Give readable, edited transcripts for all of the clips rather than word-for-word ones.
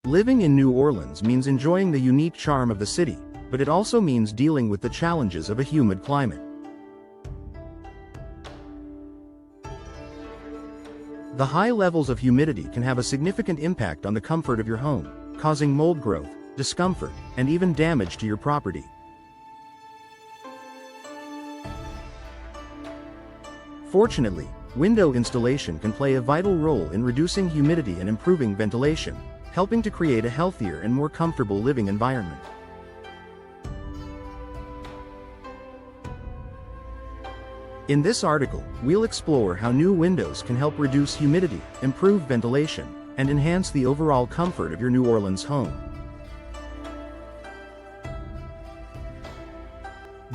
Living in New Orleans means enjoying the unique charm of the city, but it also means dealing with the challenges of a humid climate. The high levels of humidity can have a significant impact on the comfort of your home, causing mold growth, discomfort, and even damage to your property. Fortunately, window installation can play a vital role in reducing humidity and improving ventilation, helping to create a healthier and more comfortable living environment. In this article, we'll explore how new windows can help reduce humidity, improve ventilation, and enhance the overall comfort of your New Orleans home.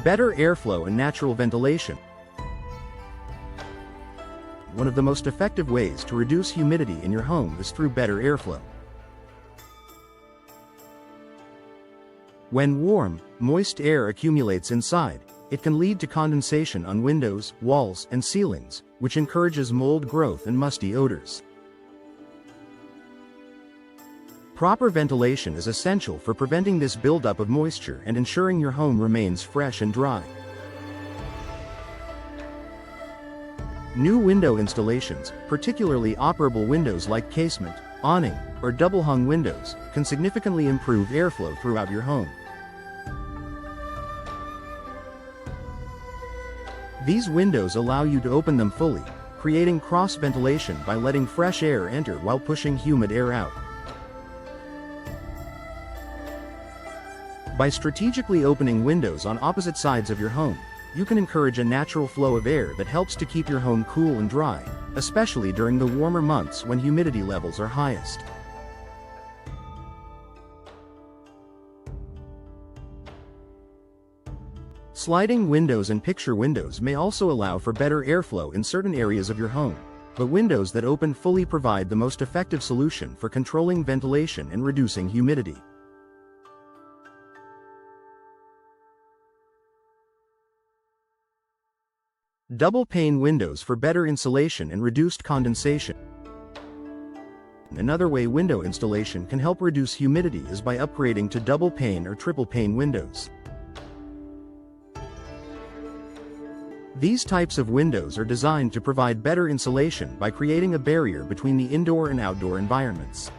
Better airflow and natural ventilation. One of the most effective ways to reduce humidity in your home is through better airflow. When warm, moist air accumulates inside, it can lead to condensation on windows, walls, and ceilings, which encourages mold growth and musty odors. Proper ventilation is essential for preventing this buildup of moisture and ensuring your home remains fresh and dry. New window installations, particularly operable windows like casement, awning, or double-hung windows, can significantly improve airflow throughout your home. These windows allow you to open them fully, creating cross-ventilation by letting fresh air enter while pushing humid air out. By strategically opening windows on opposite sides of your home, you can encourage a natural flow of air that helps to keep your home cool and dry, especially during the warmer months when humidity levels are highest. Sliding windows and picture windows may also allow for better airflow in certain areas of your home, but windows that open fully provide the most effective solution for controlling ventilation and reducing humidity. Double-pane windows for better insulation and reduced condensation. Another way window installation can help reduce humidity is by upgrading to double-pane or triple-pane windows. These types of windows are designed to provide better insulation by creating a barrier between the indoor and outdoor environments.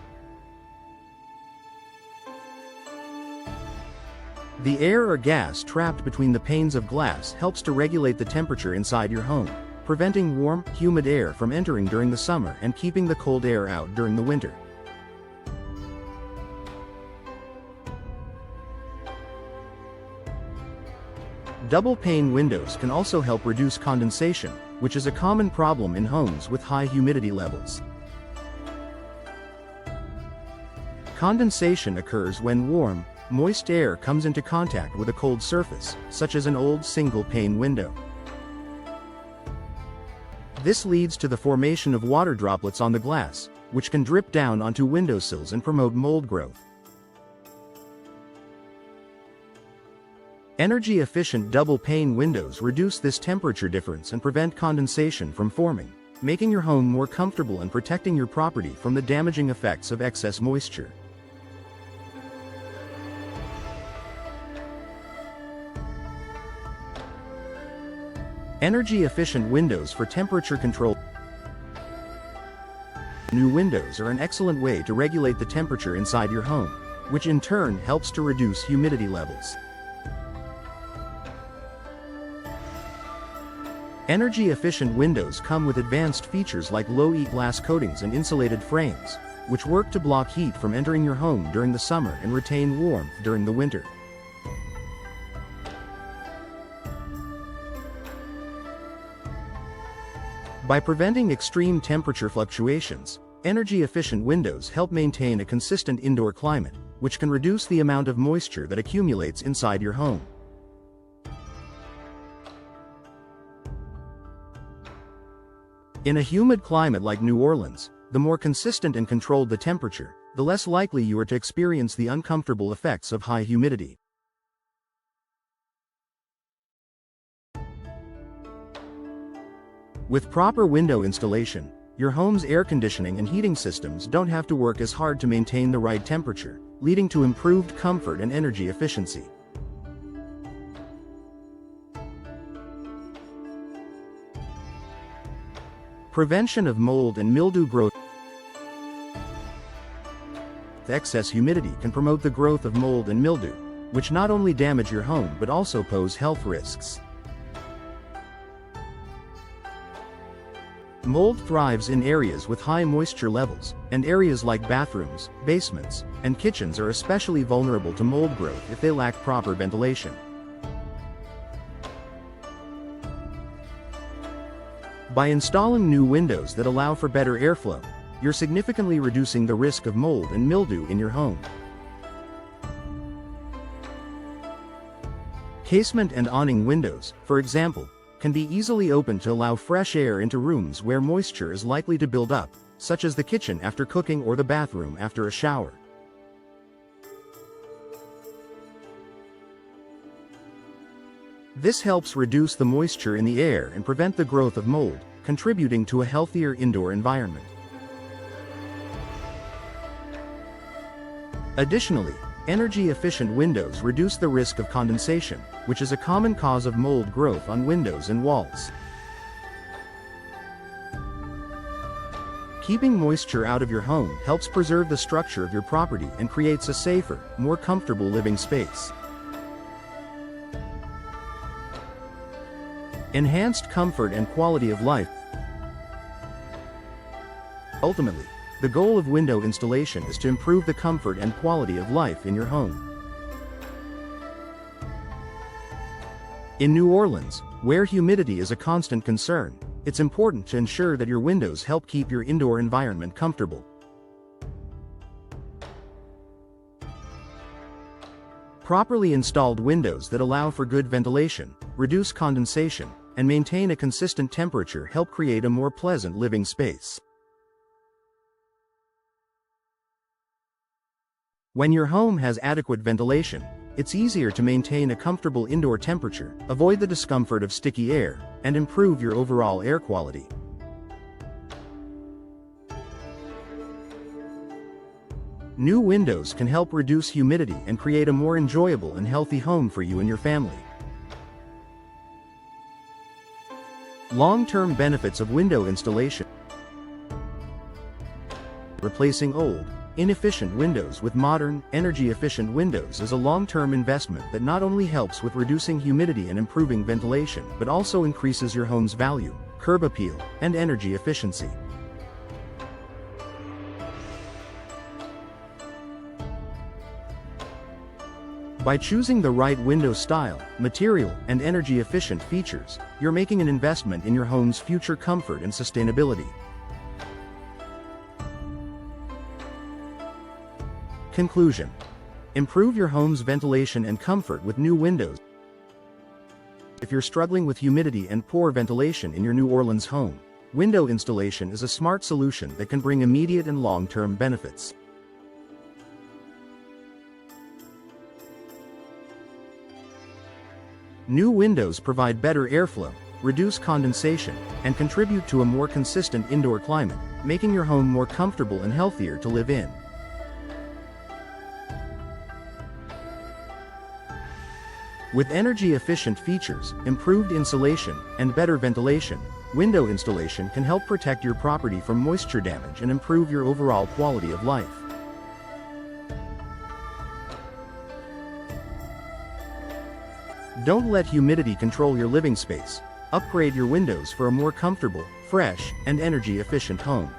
The air or gas trapped between the panes of glass helps to regulate the temperature inside your home, preventing warm, humid air from entering during the summer and keeping the cold air out during the winter. Double-pane windows can also help reduce condensation, which is a common problem in homes with high humidity levels. Condensation occurs when warm, moist air comes into contact with a cold surface, such as an old single-pane window. This leads to the formation of water droplets on the glass, which can drip down onto windowsills and promote mold growth. Energy-efficient double-pane windows reduce this temperature difference and prevent condensation from forming, making your home more comfortable and protecting your property from the damaging effects of excess moisture. Energy-efficient windows for temperature control. New windows are an excellent way to regulate the temperature inside your home, which in turn helps to reduce humidity levels. Energy-efficient windows come with advanced features like low-heat glass coatings and insulated frames, which work to block heat from entering your home during the summer and retain warmth during the winter. By preventing extreme temperature fluctuations, energy-efficient windows help maintain a consistent indoor climate, which can reduce the amount of moisture that accumulates inside your home. In a humid climate like New Orleans, the more consistent and controlled the temperature, the less likely you are to experience the uncomfortable effects of high humidity. With proper window installation, your home's air conditioning and heating systems don't have to work as hard to maintain the right temperature, leading to improved comfort and energy efficiency. Prevention of mold and mildew growth. Excess humidity can promote the growth of mold and mildew, which not only damage your home but also pose health risks. Mold thrives in areas with high moisture levels, and areas like bathrooms, basements, and kitchens are especially vulnerable to mold growth if they lack proper ventilation. By installing new windows that allow for better airflow, you're significantly reducing the risk of mold and mildew in your home. Casement and awning windows, for example, can be easily opened to allow fresh air into rooms where moisture is likely to build up, such as the kitchen after cooking or the bathroom after a shower. This helps reduce the moisture in the air and prevent the growth of mold, contributing to a healthier indoor environment. Additionally, energy-efficient windows reduce the risk of condensation, which is a common cause of mold growth on windows and walls. Keeping moisture out of your home helps preserve the structure of your property and creates a safer, more comfortable living space. Enhanced comfort and quality of life. Ultimately, the goal of window installation is to improve the comfort and quality of life in your home. In New Orleans, where humidity is a constant concern, it's important to ensure that your windows help keep your indoor environment comfortable. Properly installed windows that allow for good ventilation, reduce condensation, and maintain a consistent temperature help create a more pleasant living space. When your home has adequate ventilation, it's easier to maintain a comfortable indoor temperature, avoid the discomfort of sticky air, and improve your overall air quality. New windows can help reduce humidity and create a more enjoyable and healthy home for you and your family. Long-term benefits of window installation. Replacing old, inefficient windows with modern, energy-efficient windows is a long-term investment that not only helps with reducing humidity and improving ventilation but also increases your home's value, curb appeal, and energy efficiency. By choosing the right window style, material, and energy-efficient features, you're making an investment in your home's future comfort and sustainability. Conclusion: improve your home's ventilation and comfort with new windows. If you're struggling with humidity and poor ventilation in your New Orleans home, window installation is a smart solution that can bring immediate and long-term benefits. New windows provide better airflow, reduce condensation, and contribute to a more consistent indoor climate, making your home more comfortable and healthier to live in. With energy-efficient features, improved insulation, and better ventilation, window installation can help protect your property from moisture damage and improve your overall quality of life. Don't let humidity control your living space. Upgrade your windows for a more comfortable, fresh, and energy-efficient home.